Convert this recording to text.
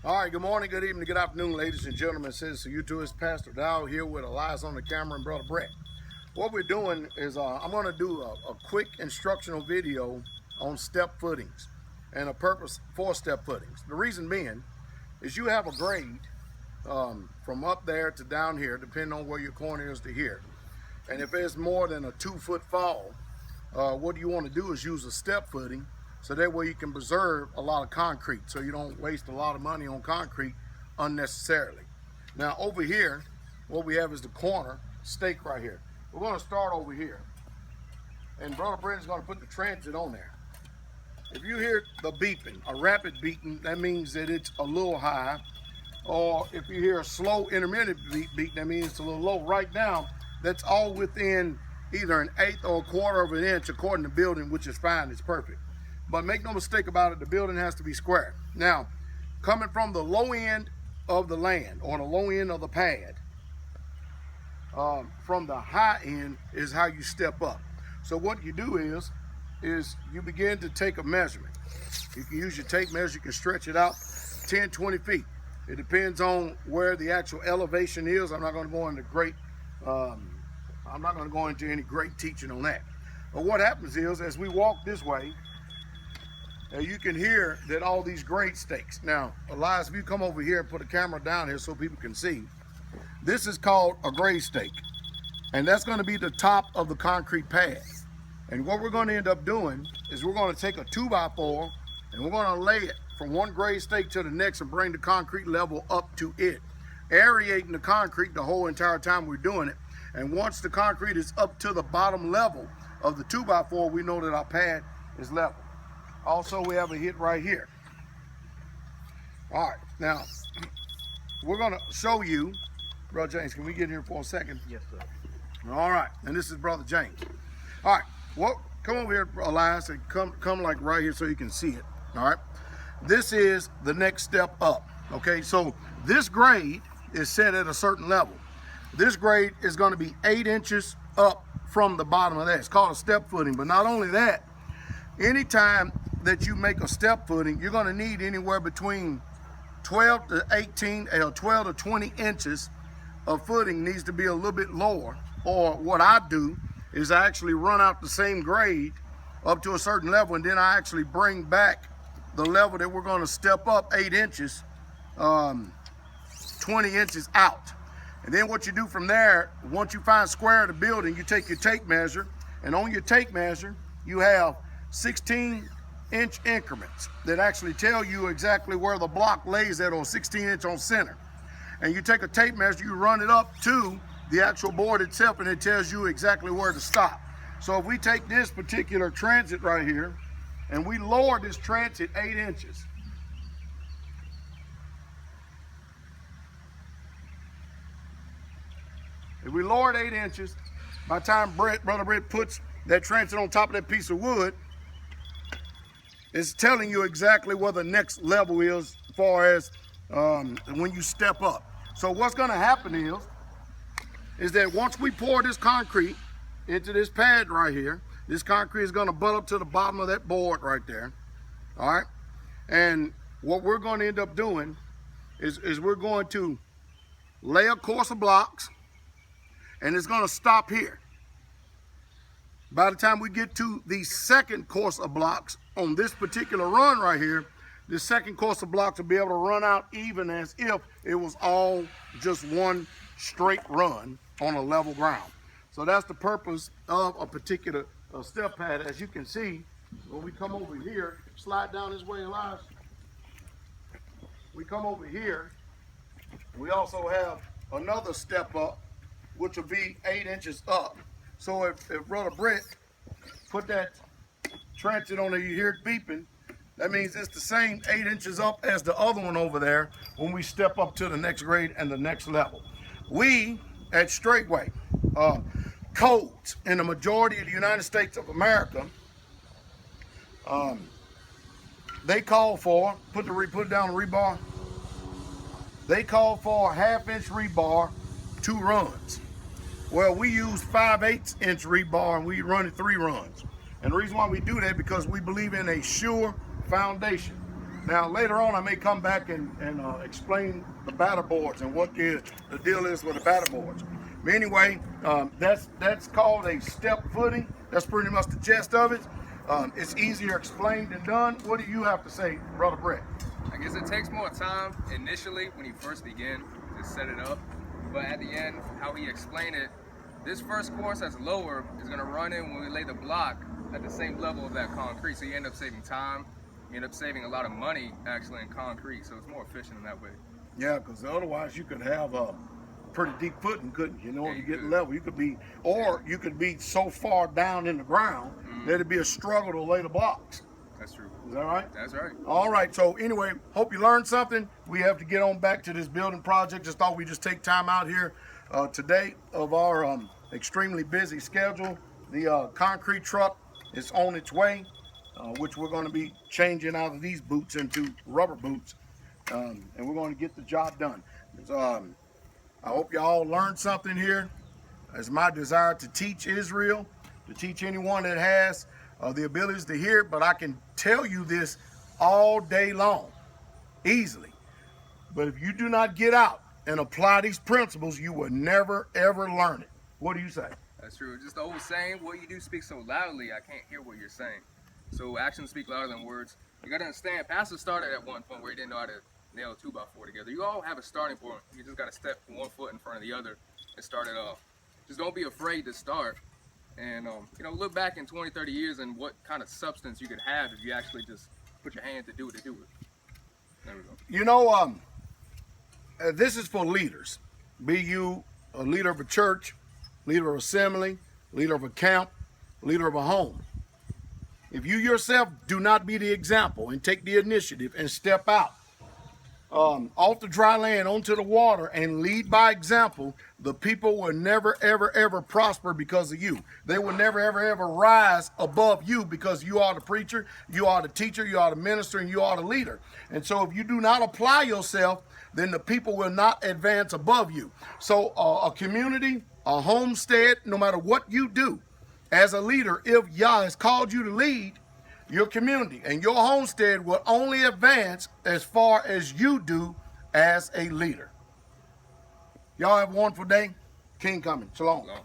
All right, good morning, good evening, good afternoon, ladies and gentlemen. Says to you too, it's Pastor Dowell here with Elias on the camera and Brother Brett. What we're doing is I'm going to do a quick instructional video on step footings and a purpose for step footings. The reason being is you have a grade from up there to down here, depending on where your corner is to here. And if it's more than a 2-foot fall, what you want to do is use a step footing, so that way you can preserve a lot of concrete, so you don't waste a lot of money on concrete unnecessarily. Now over here, what we have is the corner stake right here. We're going to start over here, and Brother Brent's going to put the transit on there. If you hear the beeping, a rapid beating, that means that it's a little high. Or if you hear a slow intermittent beat, that means it's a little low. Right now, that's all within either an eighth or a quarter of an inch according to building, which is fine, it's perfect. But make no mistake about it, the building has to be square. Now, coming from the low end of the land or the low end of the pad, from the high end is how you step up. So what you do is you begin to take a measurement. You can use your tape measure, you can stretch it out 10, 20 feet. It depends on where the actual elevation is. I'm not going to go into any great teaching on that. But what happens is, as we walk this way, you can hear that all these grade stakes. Now, Elias, if you come over here and put a camera down here so people can see, this is called a grade stake. And that's going to be the top of the concrete pad. And what we're going to end up doing is we're going to take a 2x4 and we're going to lay it from one grade stake to the next and bring the concrete level up to it, aerating the concrete the whole entire time we're doing it. And once the concrete is up to the bottom level of the 2x4, we know that our pad is level. Also, we have a hit right here. All right, now we're going to show you, Brother James, can we get in here for a second? Yes, sir. All right, and this is Brother James. All right, well, come over here, Elias, and come like right here so you can see it. All right, this is the next step up. Okay, so this grade is set at a certain level. This grade is going to be 8 inches up from the bottom of that. It's called a step footing. But not only that, anytime that you make a step footing, you're going to need anywhere between 12 to 18 or 12 to 20 inches of footing needs to be a little bit lower. Or what I do is I actually run out the same grade up to a certain level, and then I actually bring back the level that we're going to step up 8 inches, 20 inches out. And then what you do from there, once you find square of the building, you take your tape measure, and on your tape measure, you have 16-inch increments that actually tell you exactly where the block lays at on 16-inch on center. And you take a tape measure, you run it up to the actual board itself, and it tells you exactly where to stop. So if we take this particular transit right here, and we lower this transit 8 inches, if we lower it 8 inches, by the time Brother Brett puts that transit on top of that piece of wood, it's telling you exactly where the next level is as far as when you step up. So what's going to happen is that once we pour this concrete into this pad right here, this concrete is going to butt up to the bottom of that board right there. All right? And what we're going to end up doing is we're going to lay a course of blocks, and it's going to stop here. By the time we get to the second course of blocks on this particular run right here, the second course of blocks will be able to run out even as if it was all just one straight run on a level ground. So that's the purpose of a particular step pad. As you can see, when we come over here, slide down this way, Elias. We come over here, we also have another step up, which will be 8 inches up. So if Brother Brett put that transit on there, you hear it beeping, that means it's the same 8 inches up as the other one over there when we step up to the next grade and the next level. We at Straightway, codes in the majority of the United States of America, they call for, put it down the rebar, they call for a 1/2-inch rebar, 2 runs. Well, we use 5/8 inch rebar and we run it 3 runs. And the reason why we do that because we believe in a sure foundation. Now later on I may come back and explain the batter boards and what the deal is with the batter boards. But anyway, that's called a step footing. That's pretty much the gist of it. It's easier explained than done. What do you have to say, Brother Brett? I guess it takes more time initially when you first begin to set it up, but at the end, how he explained it, this first course that's lower is going to run in when we lay the block at the same level of that concrete, so you end up saving time, you end up saving a lot of money actually in concrete, so it's more efficient in that way. Yeah, because otherwise you could have a pretty deep footing, couldn't you? You know, Yeah, if you you get could. level, you could be, or you could be so far down in the ground that it'd be a struggle to lay the blocks. That's true. Is that right? That's right. All right, so anyway, hope you learned something. We have to get on back to this building project. Just thought we'd just take time out here today of our extremely busy schedule. The concrete truck is on its way, which we're going to be changing out of these boots into rubber boots, and we're going to get the job done. I hope you all learned something here. It's my desire to teach Israel, to teach anyone that has the abilities to hear it, but I can tell you this all day long, easily. But if you do not get out and apply these principles, you will never, ever learn it. What do you say? That's true. Just the old saying, what you do speaks so loudly, I can't hear what you're saying. So actions speak louder than words. You got to understand, Pastor started at one point where he didn't know how to nail a 2x4 together. You all have a starting point. You just got to step one foot in front of the other and start it off. Just don't be afraid to start. And, look back in 20, 30 years and what kind of substance you could have if you actually just put your hand to do it. There we go. You know, this is for leaders. Be you a leader of a church, leader of assembly, leader of a camp, leader of a home. If you yourself do not be the example and take the initiative and step out off the dry land onto the water and lead by example, the people will never, ever, ever prosper because of you. They will never, ever, ever rise above you because you are the preacher, you are the teacher, you are the minister, and you are the leader. And so if you do not apply yourself, then the people will not advance above you. So a community, a homestead, no matter what you do as a leader, if Yah has called you to lead, your community and your homestead will only advance as far as you do as a leader. Y'all have a wonderful day. King coming. Shalom. Shalom.